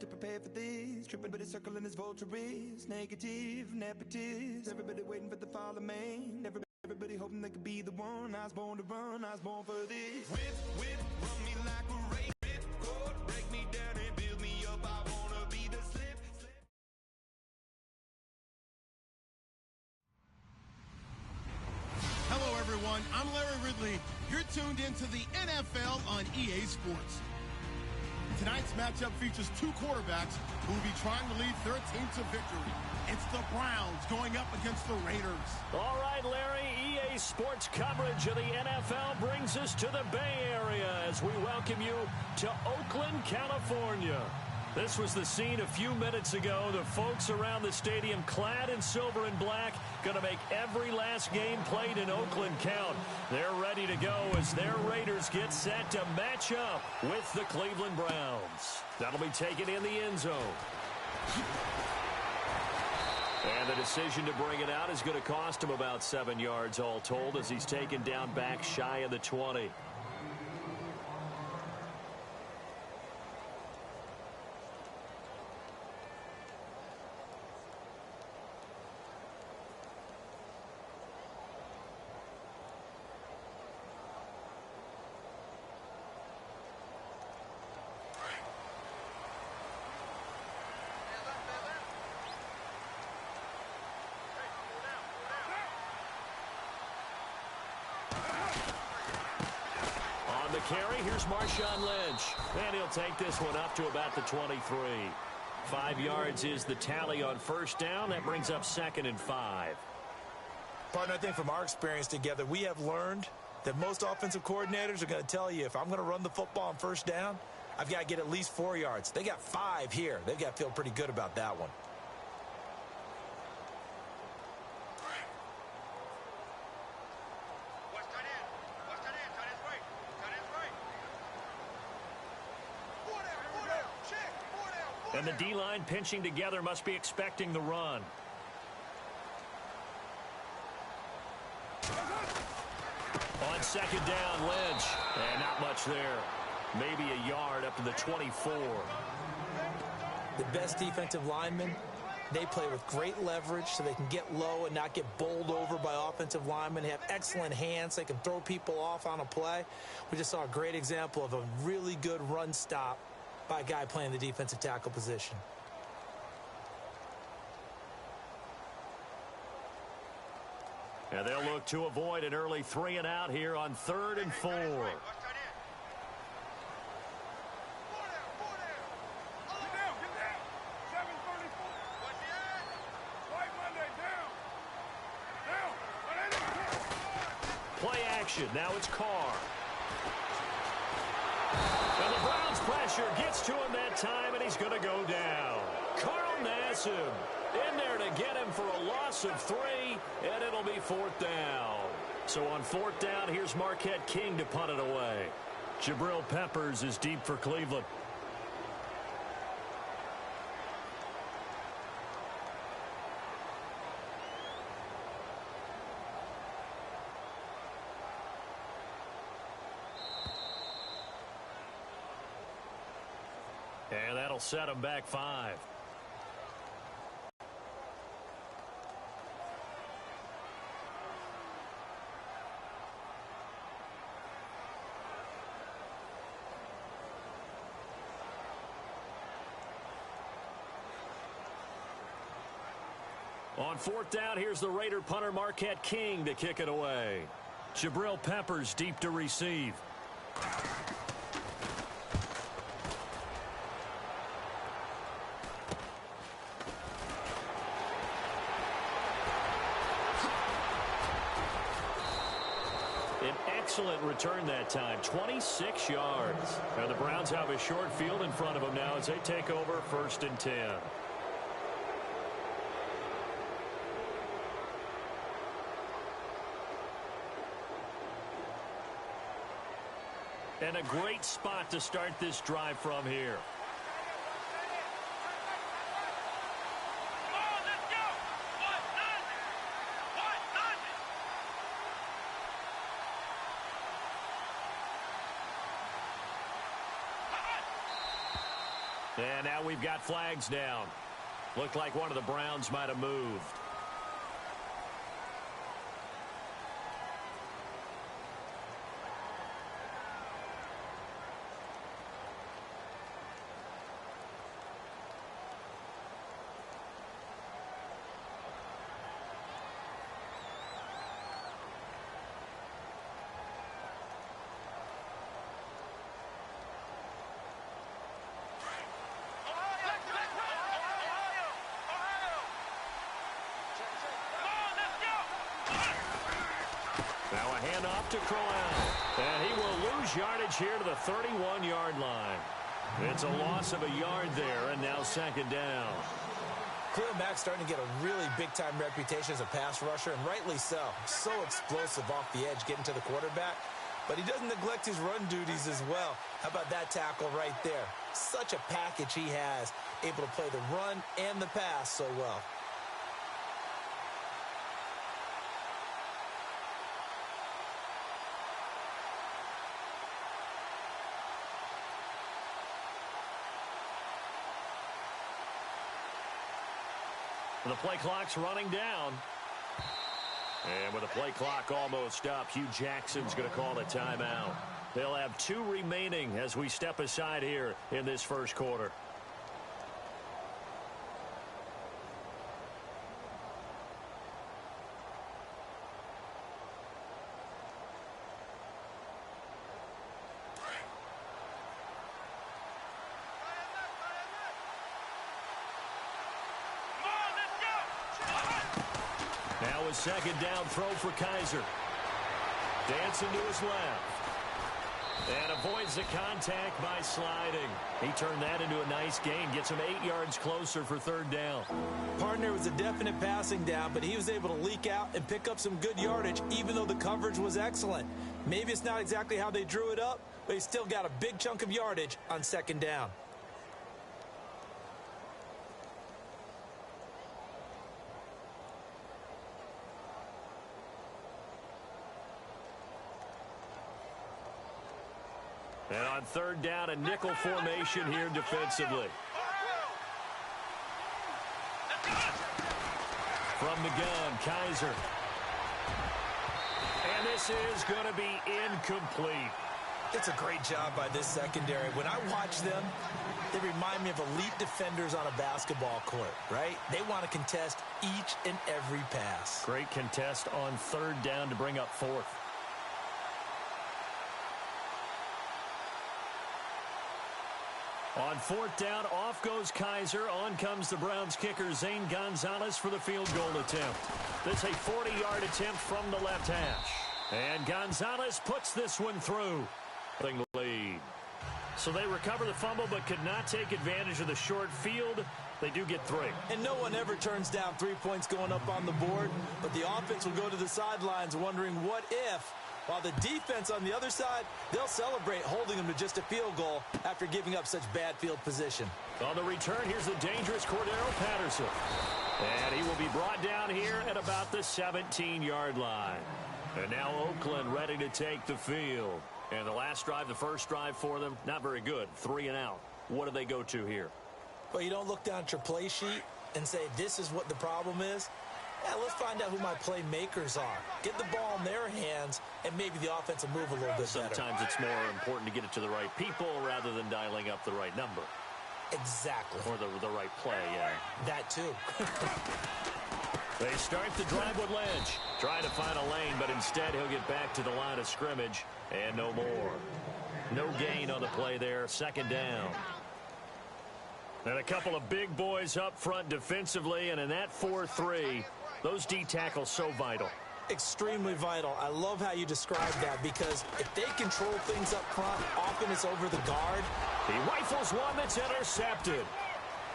to prepare for this. Tripping but it's circling his vultures. Negative, nepotist. Everybody waiting for the fall of man. Everybody hoping they could be the one. I was born to run, I was born for this. Whip, run me like a race. Ripcord, break me down and build me up. I wanna be the slip. Hello, everyone. I'm Larry Ridley. You're tuned into the NFL on EA Sports. Tonight's matchup features two quarterbacks who will be trying to lead their team to victory. It's the Browns going up against the Raiders. All right, Larry, EA Sports coverage of the NFL brings us to the Bay Area as we welcome you to Oakland, California. This was the scene a few minutes ago. The folks around the stadium clad in silver and black going to make every last game played in Oakland count. They're ready to go as their Raiders get set to match up with the Cleveland Browns. That'll be taken in the end zone. And the decision to bring it out is going to cost him about 7 yards all told as he's taken down back shy of the 20. Carry, here's Marshawn Lynch, and he'll take this one up to about the 23. 5 yards is the tally on first down. That brings up 2nd and 5. Partner, I think from our experience together, we have learned that most offensive coordinators are going to tell you, if I'm going to run the football on first down, I've got to get at least 4 yards. They got 5 here. They've got to feel pretty good about that one. And the D-line pinching together must be expecting the run. On 2nd down, Lynch. And not much there. Maybe a yard up to the 24. The best defensive linemen, they play with great leverage so they can get low and not get bowled over by offensive linemen. They have excellent hands. They can throw people off on a play. We just saw a great example of a really good run stop by a guy playing the defensive tackle position. And they'll look to avoid an early 3 and out here on 3rd and 4. Play action. Now it's Carr. And the Browns pressure gets to him that time, and he's going to go down. Carl Nassib in there to get him for a loss of 3, and it'll be 4th down. So on 4th down, here's Marquette King to punt it away. Jabril Peppers is deep for Cleveland. And that'll set him back 5. On 4th down, here's the Raider punter Marquette King to kick it away. Jabril Peppers deep to receive. An excellent return that time, 26 yards. Now the Browns have a short field in front of them now as they take over 1st and 10. And a great spot to start this drive from here. And now we've got flags down. Looked like one of the Browns might have moved. Now a handoff to Crowell. And he will lose yardage here to the 31-yard line. It's a loss of a yard there, and now second down. Khalil Mack's starting to get a really big-time reputation as a pass rusher, and rightly so. So explosive off the edge getting to the quarterback. But he doesn't neglect his run duties as well. How about that tackle right there? Such a package he has, able to play the run and the pass so well. The play clock's running down. And with the play clock almost up, Hugh Jackson's going to call the timeout. They'll have 2 remaining as we step aside here in this first quarter. Now a second down throw for Kaiser. Dancing to his left. And avoids the contact by sliding. He turned that into a nice gain. Gets him 8 yards closer for third down. Partner was a definite passing down, but he was able to leak out and pick up some good yardage, even though the coverage was excellent. Maybe it's not exactly how they drew it up, but he still got a big chunk of yardage on second down. And on third down, a nickel formation here defensively. From the gun, Kaiser. And this is going to be incomplete. It's a great job by this secondary. When I watch them, they remind me of elite defenders on a basketball court, right? They want to contest each and every pass. Great contest on third down to bring up fourth. On fourth down, off goes Kaiser. On comes the Browns kicker, Zane Gonzalez, for the field goal attempt. This a 40-yard attempt from the left hash. And Gonzalez puts this one through. Lead. So they recover the fumble but could not take advantage of the short field. They do get 3. And no one ever turns down 3 points going up on the board, but the offense will go to the sidelines wondering what if. While the defense on the other side, they'll celebrate holding them to just a field goal after giving up such bad field position. On the return, here's the dangerous Cordero Patterson. And he will be brought down here at about the 17-yard line. And now Oakland ready to take the field. And the last drive, the first drive for them, not very good. 3 and out. What do they go to here? Well, you don't look down at your play sheet and say, this is what the problem is. Yeah, let's find out who my playmakers are. Get the ball in their hands, and maybe the offense will move a little bit better. Sometimes it's more important to get it to the right people rather than dialing up the right number. Exactly. Or the right play, yeah. That too. They start the drive with Lynch. Trying to find a lane, but instead he'll get back to the line of scrimmage, and no more. No gain on the play there. Second down. And a couple of big boys up front defensively, and in that 4-3, those D tackles so vital. Extremely vital. I love how you describe that, because if they control things up front, often it's over the guard. He rifles one that's intercepted.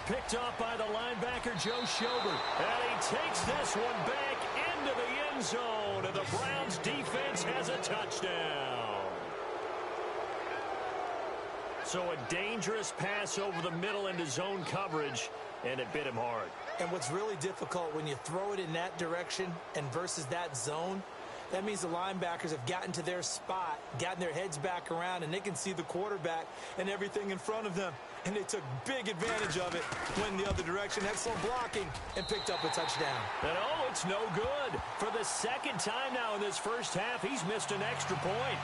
Picked up by the linebacker, Joe Schobert. And he takes this one back into the end zone, and the Browns defense has a touchdown. So a dangerous pass over the middle into zone coverage, and it bit him hard. And what's really difficult when you throw it in that direction and versus that zone, That means the linebackers have gotten to their spot, gotten their heads back around, and they can see the quarterback and everything in front of them. And they took big advantage of it, went the other direction, excellent blocking, and picked up a touchdown. And oh, it's no good. For the second time now in this first half, he's missed an extra point.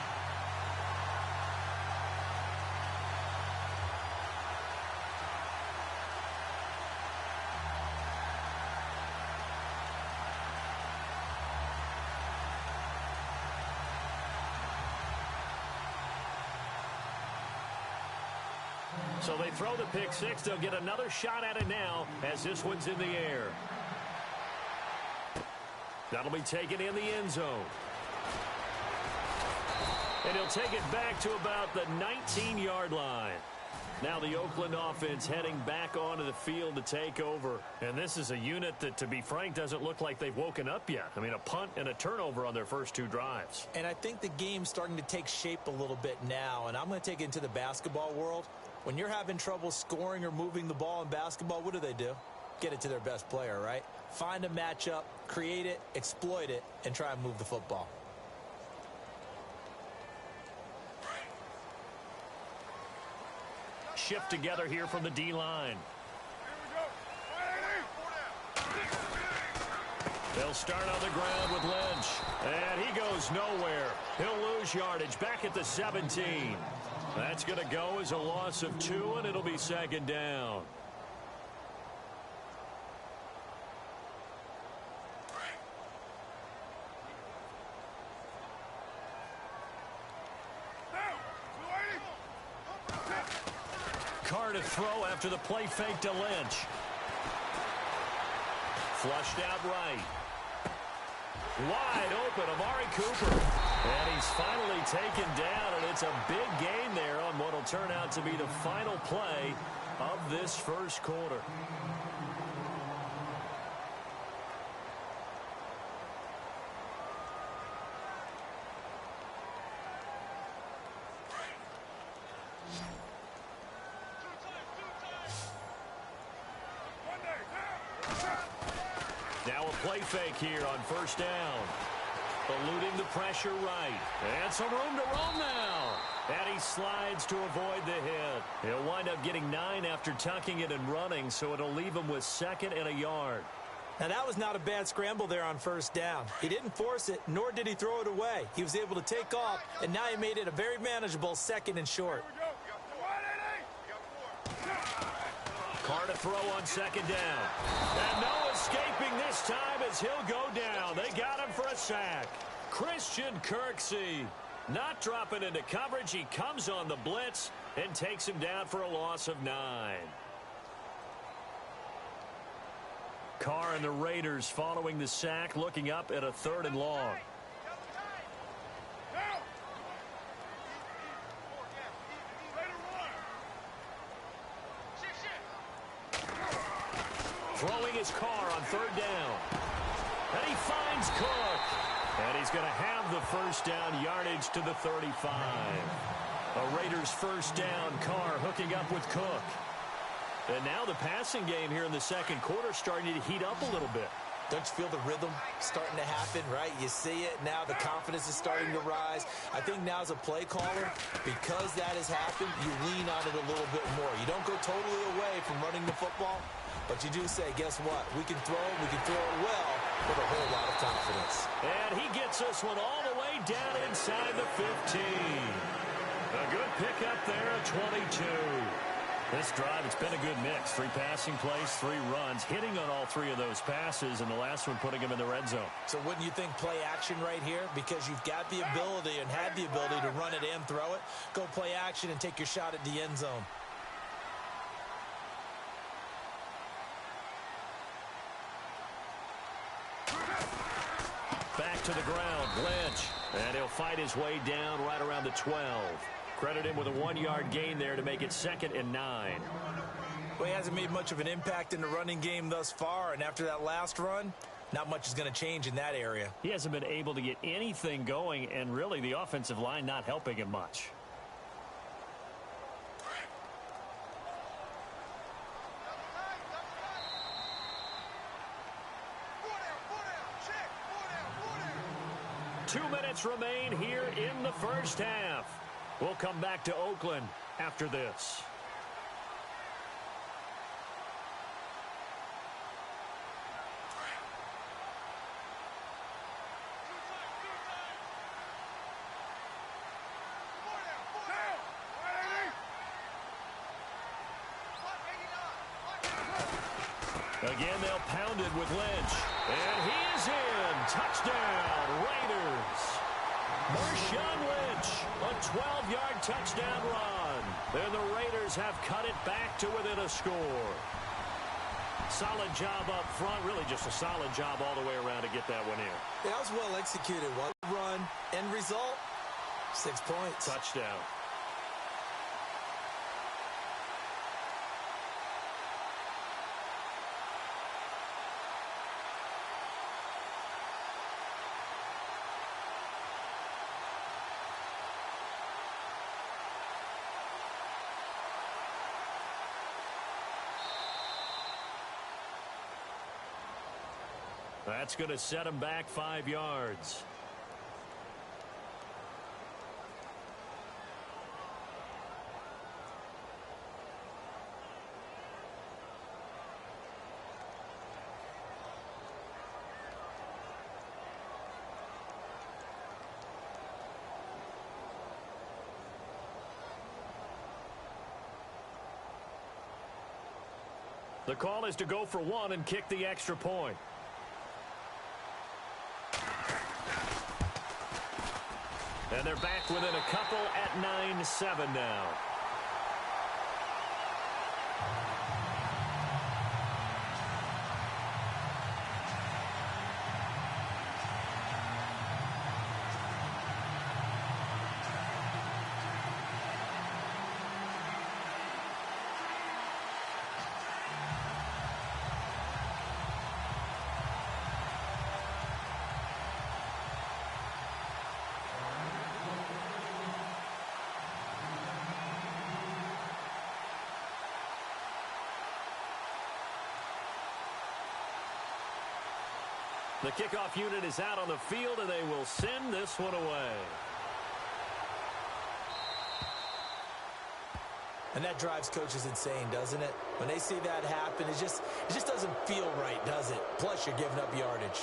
So they throw the pick six. They'll get another shot at it now as this one's in the air. That'll be taken in the end zone. And he'll take it back to about the 19-yard line. Now the Oakland offense heading back onto the field to take over. And this is a unit that, to be frank, doesn't look like they've woken up yet. I mean, a punt and a turnover on their first two drives. And I think the game's starting to take shape a little bit now. And I'm going to take it into the basketball world. When you're having trouble scoring or moving the ball in basketball, what do? Get it to their best player, right? Find a matchup, create it, exploit it, and try and move the football. Shift together here from the D-line. They'll start on the ground with Lynch. And he goes nowhere. He'll lose yardage back at the 17. That's going to go as a loss of 2, and it'll be second down. Carr to throw after the play fake to Lynch. Flushed out right. Wide open, Amari Cooper. And he's finally taken down, and it's a big gain there on what will turn out to be the final play of this first quarter. Now a play fake here on first down. Eluding the pressure right. And some room to roam now. And he slides to avoid the hit. He'll wind up getting 9 after tucking it and running, so it'll leave him with 2nd and a yard. Now, that was not a bad scramble there on first down. He didn't force it, nor did he throw it away. He was able to take off, and now he made it a very manageable 2nd and short. Carr to throw on second down. And no escaping this time as he'll go down. They got him for a sack. Christian Kirksey not dropping into coverage. He comes on the blitz and takes him down for a loss of 9. Carr and the Raiders following the sack, looking up at a 3rd and long. Throwing his Carr on 3rd down. And he finds Cook. And he's going to have the first down, yardage to the 35. A Raiders first down. Carr hooking up with Cook. And now the passing game here in the second quarter starting to heat up a little bit. Don't you feel the rhythm starting to happen, right? You see it now. The confidence is starting to rise. I think now as a play caller, because that has happened, you lean on it a little bit more. You don't go totally away from running the football, but you do say, guess what? We can throw it. We can throw it well with a whole lot of confidence. And he gets this one all the way down inside the 15. A good pickup there at 22. This drive, it's been a good mix. 3 passing plays, 3 runs, hitting on all 3 of those passes, and the last one putting him in the red zone. So wouldn't you think play action right here? Because you've got the ability and had the ability to run it and throw it. Go play action and take your shot at the end zone. Back to the ground, Lynch. And he'll fight his way down right around the 12. Credit him with a 1-yard gain there to make it 2nd and 9. Well, he hasn't made much of an impact in the running game thus far, and after that last run, not much is going to change in that area. He hasn't been able to get anything going, and really the offensive line not helping him much. 2 minutes remain here in the first half. We'll come back to Oakland after this. Again, they'll pound it with Lynch. And he is in. Touchdown, Raiders. Marshawn Lynch, a 12-yard touchdown run. And the Raiders have cut it back to within a score. Solid job up front. Really just a solid job all the way around to get that one in. Yeah, that was well executed. One run, end result, 6 points. Touchdown. That's going to set him back 5 yards. The call is to go for one and kick the extra point. And they're back within a couple at 9-7 now. The kickoff unit is out on the field, and they will send this one away. And that drives coaches insane, doesn't it? When they see that happen, it just doesn't feel right, does it? Plus, you're giving up yardage.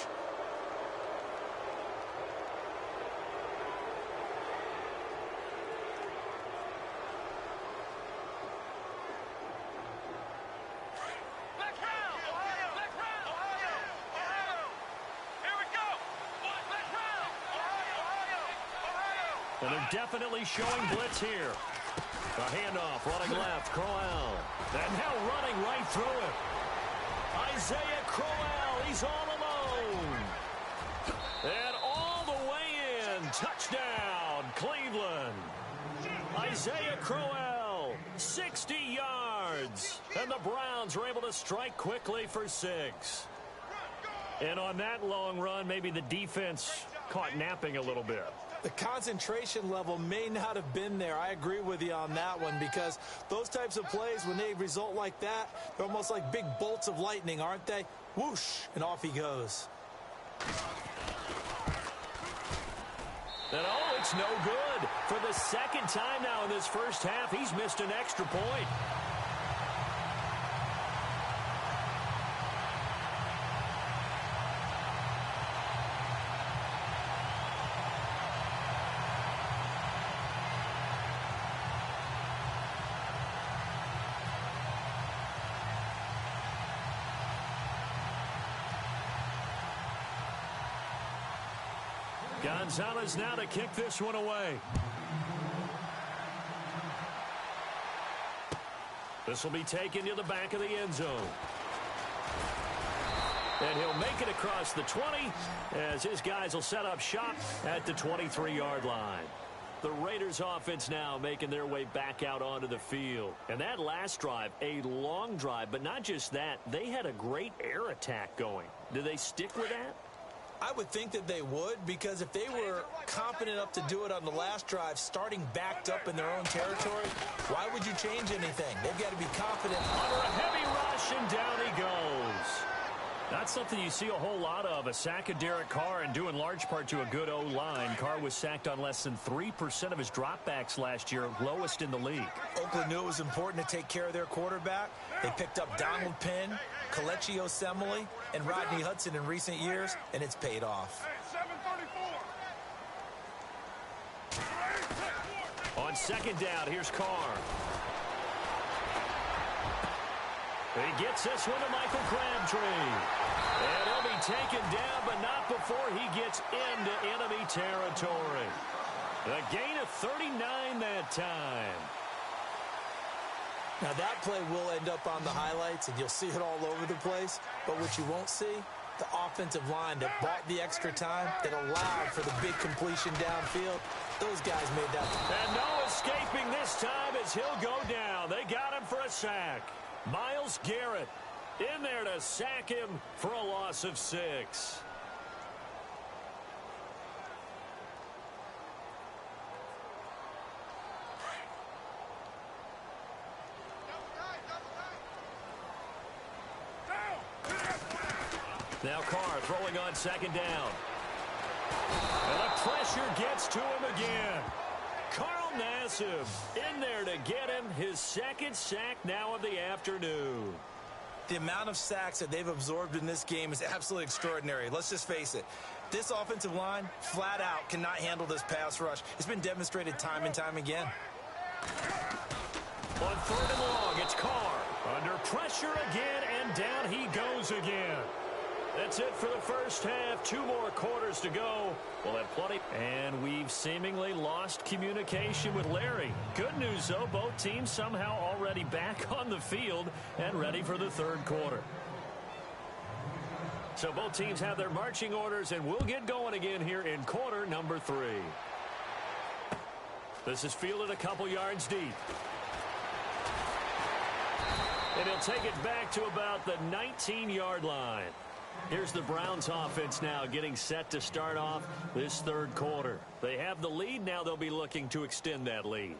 And they're definitely showing blitz here. A handoff, running left, Crowell. And now running right through it. Isaiah Crowell, he's all alone. And all the way in, touchdown, Cleveland. Isaiah Crowell, 60 yards. And the Browns are able to strike quickly for 6. And on that long run, maybe the defense caught napping a little bit. The concentration level may not have been there. I agree with you on that one, because those types of plays, when they result like that, they're almost like big bolts of lightning, aren't they? Whoosh, and off he goes. And oh, it's no good. For the second time now in this first half, he's missed an extra point. Gonzalez now to kick this one away. This will be taken to the back of the end zone. And he'll make it across the 20 as his guys will set up shop at the 23-yard line. The Raiders offense now making their way back out onto the field. And that last drive, a long drive, but not just that, they had a great air attack going. Do they stick with that? I would think that they would, because if they were confident enough to do it on the last drive, starting backed up in their own territory, why would you change anything? They've got to be confident. Under a heavy rush, and down he goes. Not something you see a whole lot of. A sack of Derek Carr, and due in large part to a good O-line. Carr was sacked on less than 3% of his dropbacks last year, lowest in the league. Oakland knew it was important to take care of their quarterback. They picked up Donald Penn, Kelechi Osemele, and Rodney Hudson in recent years, and it's paid off. On second down, here's Carr. He gets this one to Michael Crabtree. And he'll be taken down, but not before he gets into enemy territory. A gain of 39 that time. Now that play will end up on the highlights, and you'll see it all over the place. But what you won't see, the offensive line that bought the extra time, that allowed for the big completion downfield, those guys made that. And no escaping this time as he'll go down. They got him for a sack. Myles Garrett in there to sack him for a loss of 6. Now Carr throwing on second down. And the pressure gets to him again. Carl Nassib in there to get him his second sack now of the afternoon. The amount of sacks that they've absorbed in this game is absolutely extraordinary. Let's just face it. This offensive line, flat out, cannot handle this pass rush. It's been demonstrated time and time again. On third and long, it's Carr. Under pressure again, and down he goes again. That's it for the first half. 2 more quarters to go. We'll have plenty. And we've seemingly lost communication with Larry. Good news, though. Both teams somehow already back on the field and ready for the third quarter. So both teams have their marching orders, and we'll get going again here in quarter number 3. This is fielded a couple yards deep. And he'll take it back to about the 19-yard line. Here's the Browns offense now getting set to start off this third quarter. They have the lead. Now they'll be looking to extend that lead.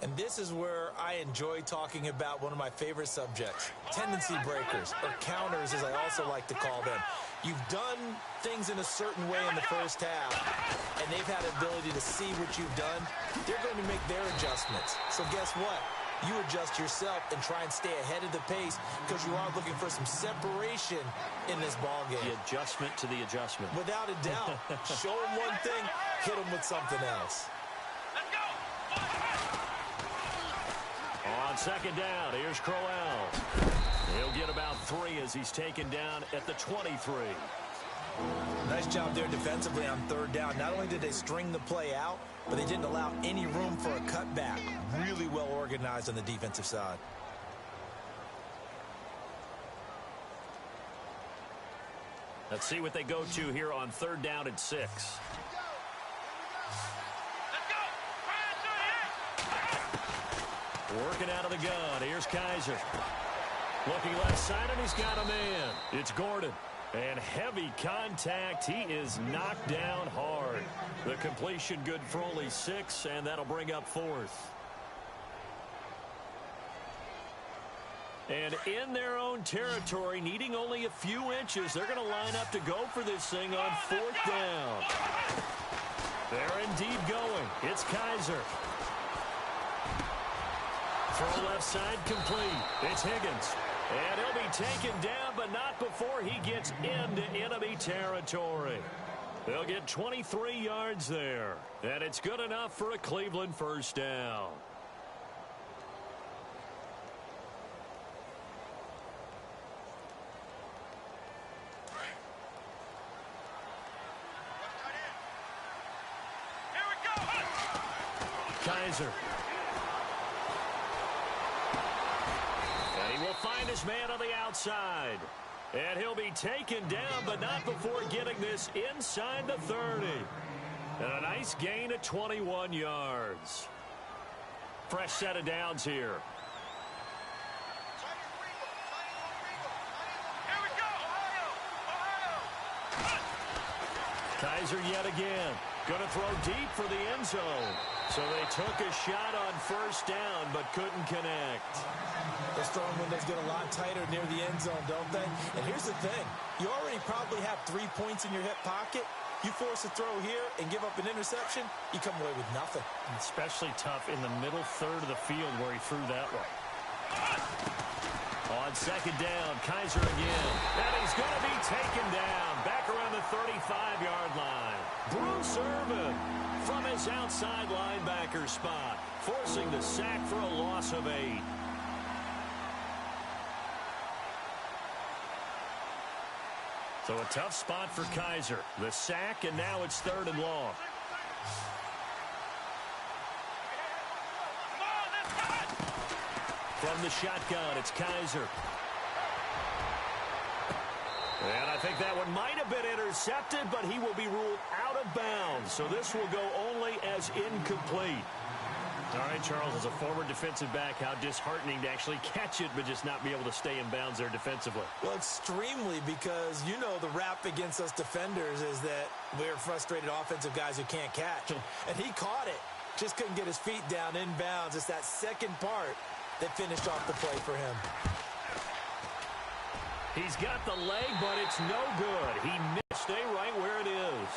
And this is where I enjoy talking about one of my favorite subjects, tendency breakers, or counters as I also like to call them. You've done things in a certain way in the first half, and they've had the ability to see what you've done. They're going to make their adjustments. So guess what? You adjust yourself and try and stay ahead of the pace because you are looking for some separation in this ball game. The adjustment to the adjustment. Without a doubt. Show them one thing, hit them with something else. Let's go. On second down, here's Crowell. He'll get about 3 as he's taken down at the 23. Nice job there defensively on third down. Not only did they string the play out, but they didn't allow any room for a cutback. Really well organized on the defensive side. Let's see what they go to here on third down and 6. Working out of the gun. Here's Kaiser. Looking left side, and he's got a man. It's Gordon. And heavy contact. He is knocked down hard. The completion good for only 6, and that'll bring up 4th. And in their own territory, needing only a few inches, they're going to line up to go for this thing on 4th down. They're indeed going. It's Kaiser. Throw left side complete. It's Higgins. And he'll be taken down, but not before he gets into enemy territory. They'll get 23 yards there. And it's good enough for a Cleveland first down. Kaiser. And he will find his man on the outside. And he'll be taken down, but not before getting this inside the 30. And a nice gain of 21 yards. Fresh set of downs here. Kaiser yet again. Going to throw deep for the end zone. So they took a shot on first down, but couldn't connect. The those throwing windows get a lot tighter near the end zone, don't they? And here's the thing. You already probably have 3 points in your hip pocket. You force a throw here and give up an interception, you come away with nothing. Especially tough in the middle third of the field where he threw that one. On second down, Kaiser again. And he's going to be taken down back around the 35-yard line. Bruce Irvin from his outside linebacker spot, forcing the sack for a loss of 8. So a tough spot for Kaiser. The sack, and now it's 3rd and long. From the shotgun, it's Kaiser. And I think that one might have been intercepted, but he will be ruled out of bounds. So this will go only as incomplete. All right, Charles, as a former defensive back, how disheartening to actually catch it, but just not be able to stay in bounds there defensively. Well, extremely, because you know the rap against us defenders is that we're frustrated offensive guys who can't catch. And he caught it, just couldn't get his feet down in bounds. It's that second part that finished off the play for him. He's got the leg, but it's no good. He missed. Stay right where it is.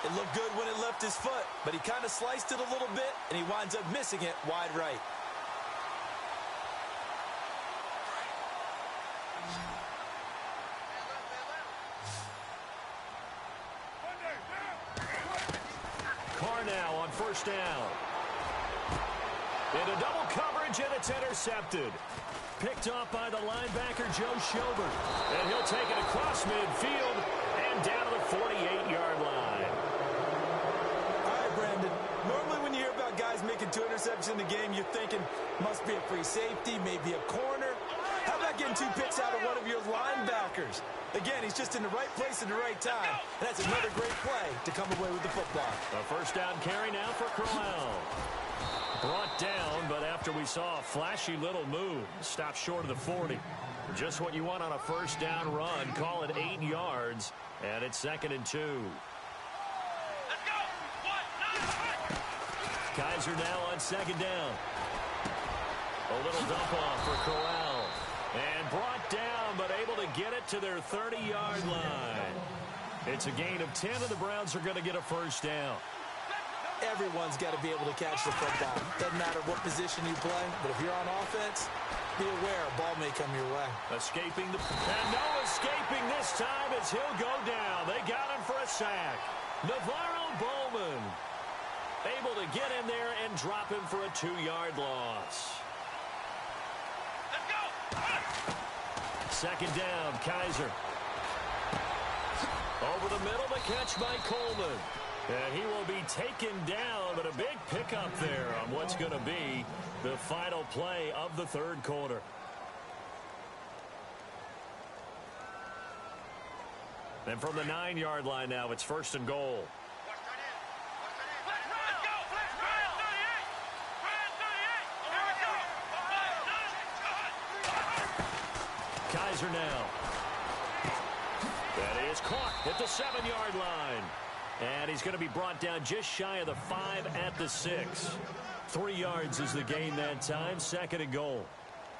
It looked good when it left his foot, but he kind of sliced it a little bit, and he winds up missing it wide right. Carr now on first down. Into double coverage, and it's intercepted. Picked off by the linebacker, Joe Schobert. And he'll take it across midfield and down to the 48-yard line. All right, Brandon. Normally when you hear about guys making 2 interceptions in the game, you're thinking must be a free safety, maybe a corner. How about getting 2 picks out of one of your linebackers? Again, he's just in the right place at the right time. And that's another great play to come away with the football. A first down carry now for Crowell. Brought down, but after we saw a flashy little move, stopped short of the 40. Just what you want on a first down run. Call it 8 yards, and it's 2nd and 2. Let's go. Kaiser now on second down. A little dump off for Crowell. And brought down, but able to get it to their 30-yard line. It's a gain of 10, and the Browns are going to get a first down. Everyone's got to be able to catch the football. Doesn't matter what position you play, but if you're on offense, be aware a ball may come your way. Escaping and no escaping this time as he'll go down. They got him for a sack. Navarro Bowman able to get in there and drop him for a 2-yard loss. Let's go. Second down, Kaiser. Over the middle, the catch by Coleman. And he will be taken down, but a big pickup there on what's going to be the final play of the 3rd quarter. And from the 9-yard line now, it's 1st and goal. Kaiser now. That is caught at the 7-yard line. And he's going to be brought down just shy of the 5 at the 6. 3 yards is the gain that time. 2nd and goal.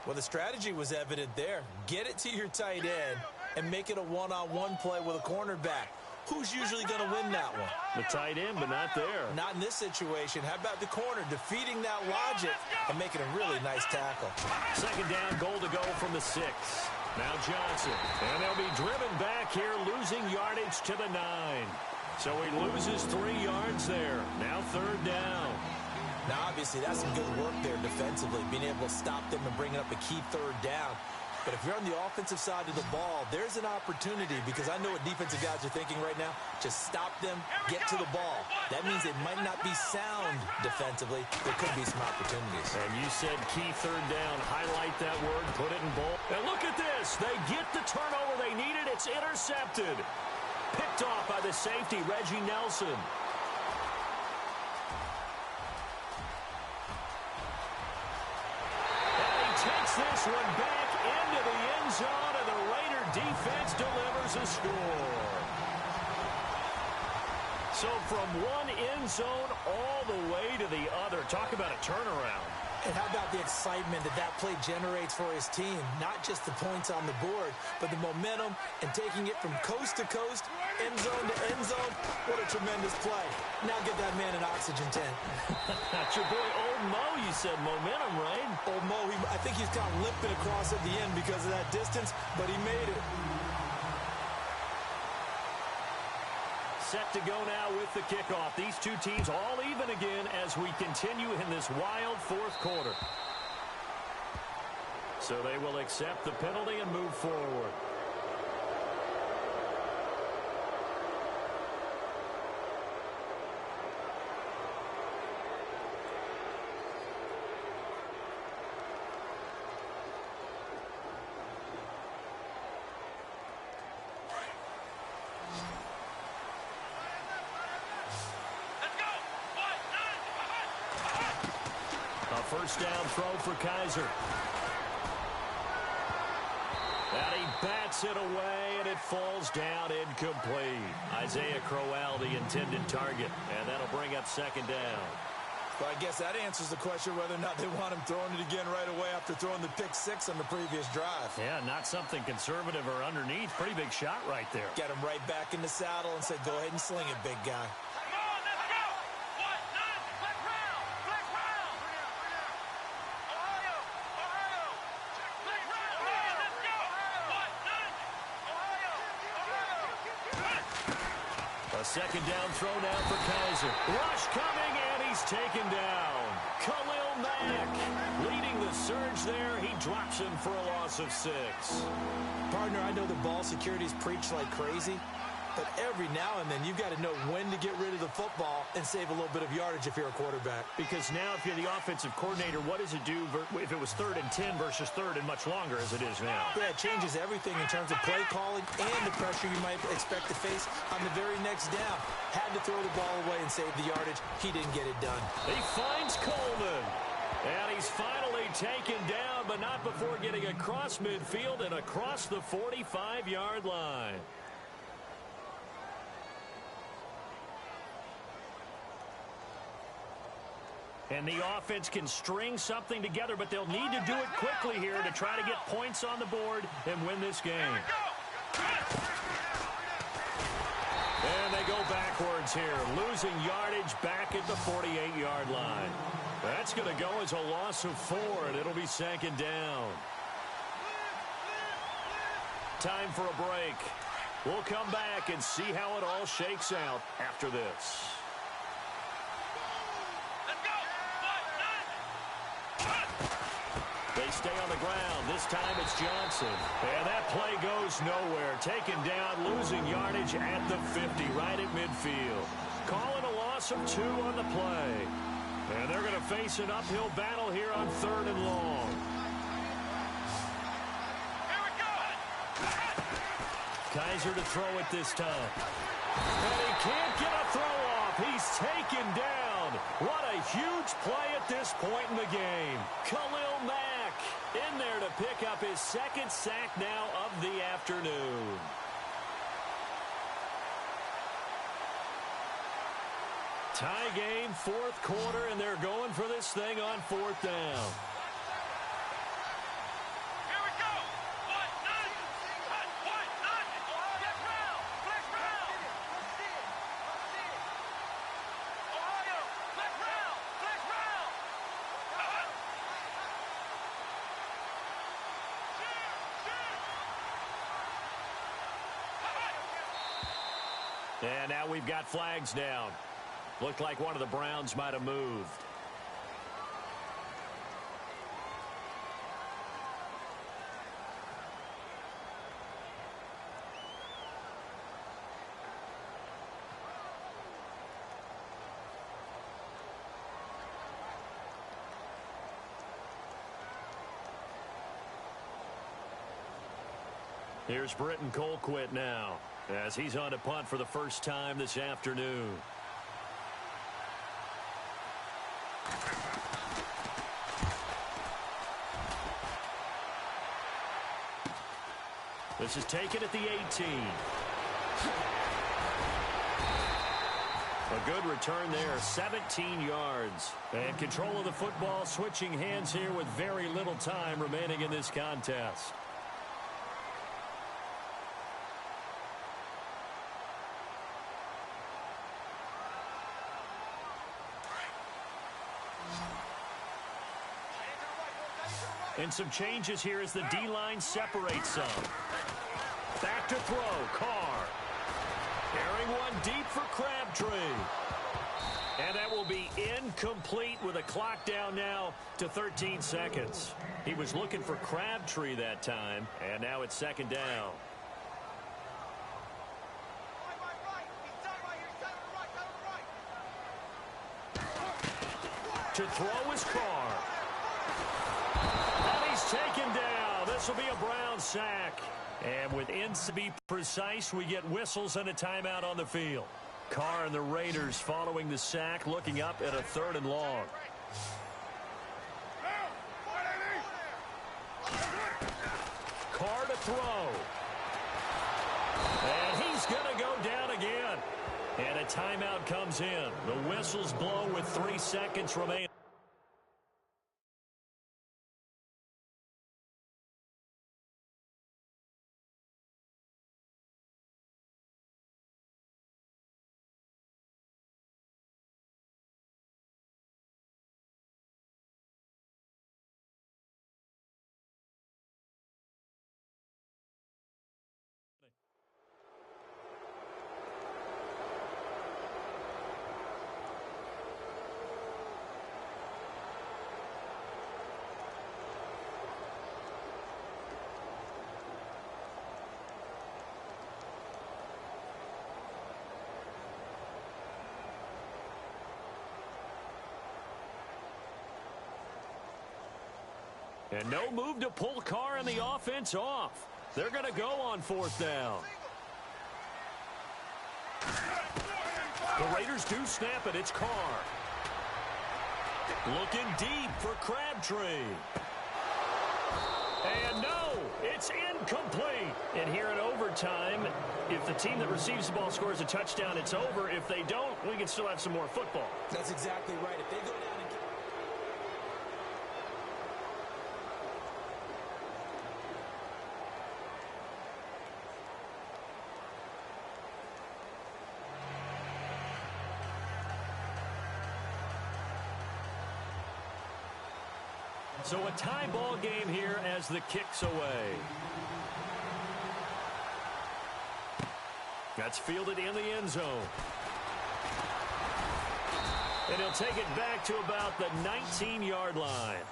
Well, the strategy was evident there. Get it to your tight end and make it a one-on-one play with a cornerback. Who's usually going to win that one? The tight end, but not there. Not in this situation. How about the corner defeating that logic and making a really nice tackle? 2nd down, goal to go from the 6. Now Johnson. And they'll be driven back here, losing yardage to the 9. So he loses 3 yards there. Now 3rd down. Now, obviously, that's some good work there defensively, being able to stop them and bringing up a key 3rd down. But if you're on the offensive side of the ball, there's an opportunity, because I know what defensive guys are thinking right now. Just stop them, get to the ball. That means it might not be sound defensively. There could be some opportunities. And you said key 3rd down. Highlight that word, put it in bold. And look at this. They get the turnover they needed. It's intercepted. Picked off by the safety, Reggie Nelson. And he takes this one back into the end zone, and the Raider defense delivers a score. So from one end zone all the way to the other. Talk about a turnaround. And how about the excitement that play generates for his team? Not just the points on the board, but the momentum and taking it from coast to coast, end zone to end zone. What a tremendous play. Now get that man an oxygen tent. That's your boy Old Mo, you said. Momentum, right? Old Mo, I think he's kind of limping across at the end because of that distance, but he made it. Set to go now with the kickoff. These two teams all even again as we continue in this wild fourth quarter. So they will accept the penalty and move forward. First down throw for Kaiser. And he bats it away, and it falls down incomplete. Isaiah Crowell, the intended target, and that'll bring up second down. Well, I guess that answers the question whether or not they want him throwing it again right away after throwing the pick six on the previous drive. Yeah, not something conservative or underneath. Pretty big shot right there. Get him right back in the saddle and say, go ahead and sling it, big guy. Second down throw now for Kaiser. Rush coming, and he's taken down. Khalil Mack leading the surge there. He drops him for a loss of 6. Partner, I know the ball security's preached like crazy, but every now and then you've got to know when to get rid of the football and save a little bit of yardage if you're a quarterback. Because now if you're the offensive coordinator, what does it do if it was 3rd and 10 versus 3rd and much longer as it is now? Yeah, it changes everything in terms of play calling and the pressure you might expect to face on the very next down. Had to throw the ball away and save the yardage. He didn't get it done. He finds Coleman. And he's finally taken down, but not before getting across midfield and across the 45-yard line. And the offense can string something together, but they'll need to do it quickly here to try to get points on the board and win this game. And they go backwards here, losing yardage back at the 48-yard line. That's going to go as a loss of 4, and it'll be second down. Time for a break. We'll come back and see how it all shakes out after this. They stay on the ground. This time it's Johnson. And that play goes nowhere. Taken down, losing yardage at the 50, right at midfield. Calling a loss of 2 on the play. And they're going to face an uphill battle here on 3rd and long. Here we go. Kaiser to throw it this time. And he can't get a throw off. He's taken down. What a huge play at this point in the game. Khalil Mack in there to pick up his 2nd sack now of the afternoon. Tie game, 4th quarter, and they're going for this thing on 4th down. Here we go. 1-9. 1-9. Get round. Flex round. Ohio. Flex round. Flex round. And now we've got flags down. Looked like one of the Browns might have moved. Here's Britton Colquitt now, as he's on to punt for the first time this afternoon. This is taken at the 18. A good return there, 17 yards. And control of the football, switching hands here with very little time remaining in this contest. And some changes here as the D-line separates some. Back to throw, Carr. Carrying one deep for Crabtree. And that will be incomplete with a clock down now to 13 seconds. He was looking for Crabtree that time, and now it's second down. To throw is Carr. And he's taken down. This will be a Brown sack. And with ends to be precise, we get whistles and a timeout on the field. Carr and the Raiders following the sack, looking up at a 3rd and long. Carr to throw. And he's going to go down again. And a timeout comes in. The whistles blow with 3 seconds remaining. And no move to pull Carr and the offense off. They're going to go on 4th down. The Raiders do snap it. It's Carr. Looking deep for Crabtree. And no, it's incomplete. And here in overtime, if the team that receives the ball scores a touchdown, it's over. If they don't, we can still have some more football. That's exactly right. If they go down and... So a tie ball game here as the kick's away. That's fielded in the end zone. And he'll take it back to about the 19-yard line.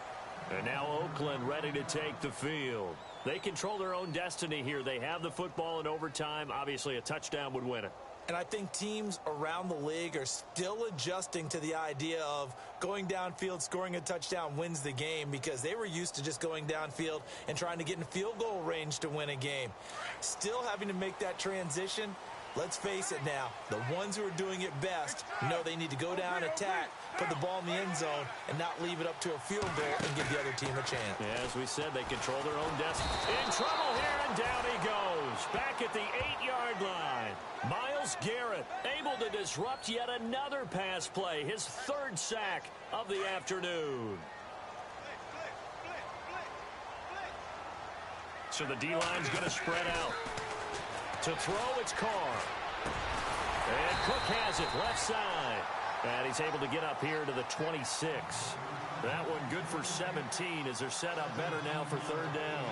And now Oakland ready to take the field. They control their own destiny here. They have the football in overtime. Obviously, a touchdown would win it. And I think teams around the league are still adjusting to the idea of going downfield, scoring a touchdown wins the game, because they were used to just going downfield and trying to get in field goal range to win a game. Still having to make that transition. Let's face it now, the ones who are doing it best know they need to go down, attack, put the ball in the end zone, and not leave it up to a field goal and give the other team a chance. Yeah, as we said, they control their own destiny. In trouble here, and down he goes. Back at the 8-yard line. Myles Garrett able to disrupt yet another pass play. His 3rd sack of the afternoon. So the D-line's going to spread out. To throw, it's Carr. And Cook has it left side. And he's able to get up here to the 26. That one good for 17 as they're set up better now for 3rd down.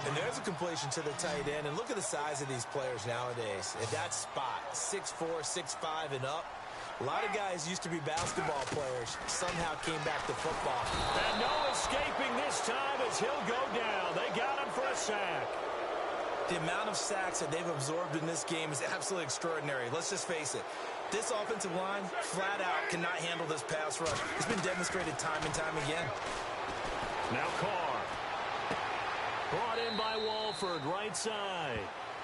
And there's a completion to the tight end. And look at the size of these players nowadays. At that spot, 6'4", 6'5", and up. A lot of guys used to be basketball players. Somehow came back to football. And no escaping this time as he'll go down. They got him for a sack. The amount of sacks that they've absorbed in this game is absolutely extraordinary. Let's just face it. This offensive line, flat out, cannot handle this pass rush. It's been demonstrated time and time again. Now Carr. Brought in by Walford, right side.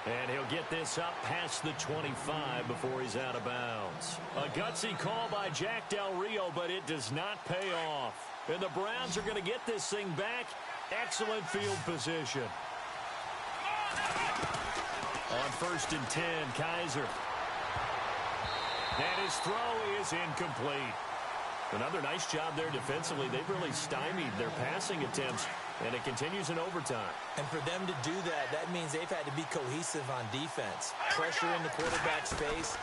And he'll get this up past the 25 before he's out of bounds. A gutsy call by Jack Del Rio, but it does not pay off. And the Browns are going to get this thing back. Excellent field position. On 1st and 10, Kaiser. And his throw is incomplete. Another nice job there defensively. They've really stymied their passing attempts, and it continues in overtime. And for them to do that, that means they've had to be cohesive on defense. Pressure in the quarterback's face,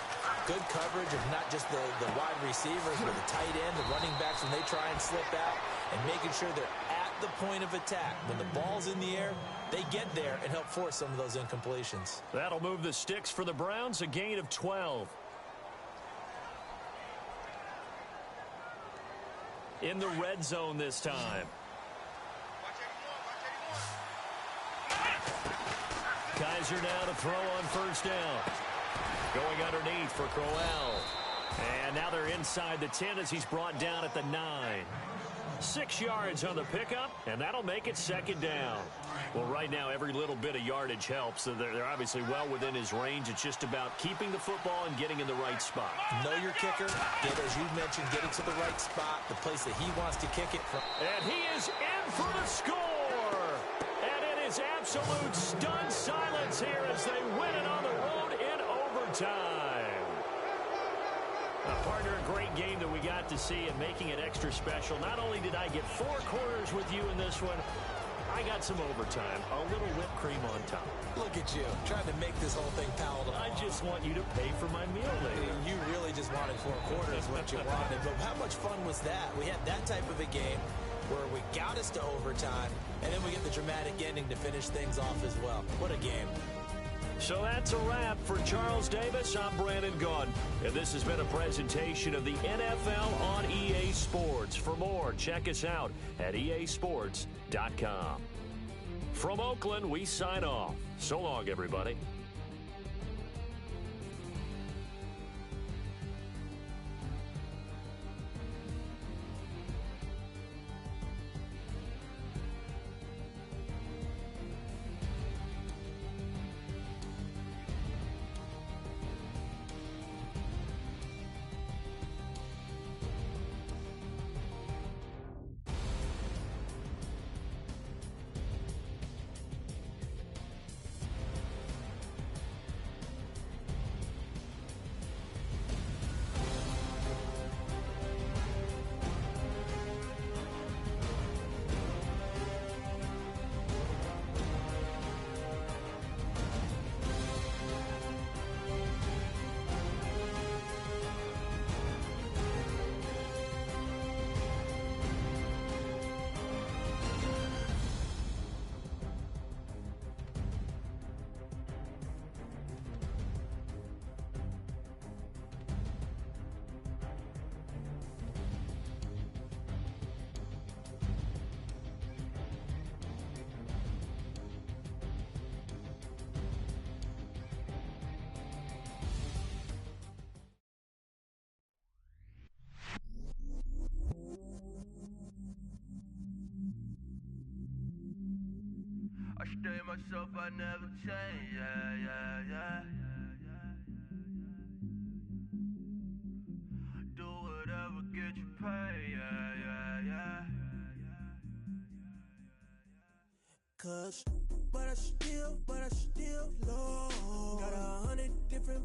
good coverage of not just the wide receivers, but the tight end, the running backs when they try and slip out, and making sure they're at the point of attack. When the ball's in the air, they get there and help force some of those incompletions. That'll move the sticks for the Browns, a gain of 12. In the red zone this time. Kaiser now to throw on first down. Going underneath for Crowell. And now they're inside the 10 as he's brought down at the 9. 6 yards on the pickup, and that'll make it second down. Well, right now, every little bit of yardage helps. So they're obviously well within his range. It's just about keeping the football and getting in the right spot. Know your kicker. Get, as you mentioned, get it to the right spot, the place that he wants to kick it from. And he is in for the score. And it is absolute stunned silence here as they win it on the road in overtime. Partner, a great game that we got to see and making it extra special. Not only did I get 4 quarters with you in this one, I got some overtime. A little whipped cream on top. Look at you, trying to make this whole thing palatable. I just want you to pay for my meal later. You really just wanted 4 quarters, what you wanted. But how much fun was that? We had that type of a game where we got us to overtime, and then we get the dramatic ending to finish things off as well. What a game. So that's a wrap for Charles Davis. I'm Brandon Gaudin, and this has been a presentation of the NFL on EA Sports. For more, check us out at easports.com. From Oakland, we sign off. So long, everybody. I stay myself, I never change, yeah. Do whatever, get you paid, yeah. Cause, but I still low. Got 100 different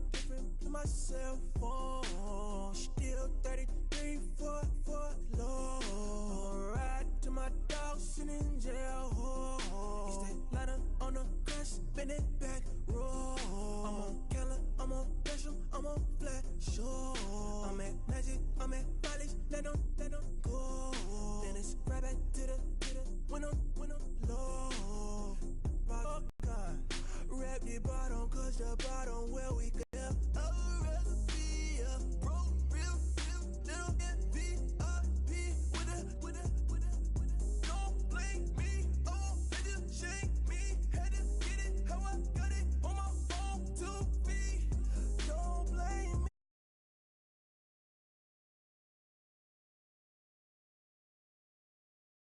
to my cell phone. Still 33 for low. I'ma ride to my dog sitting in jail.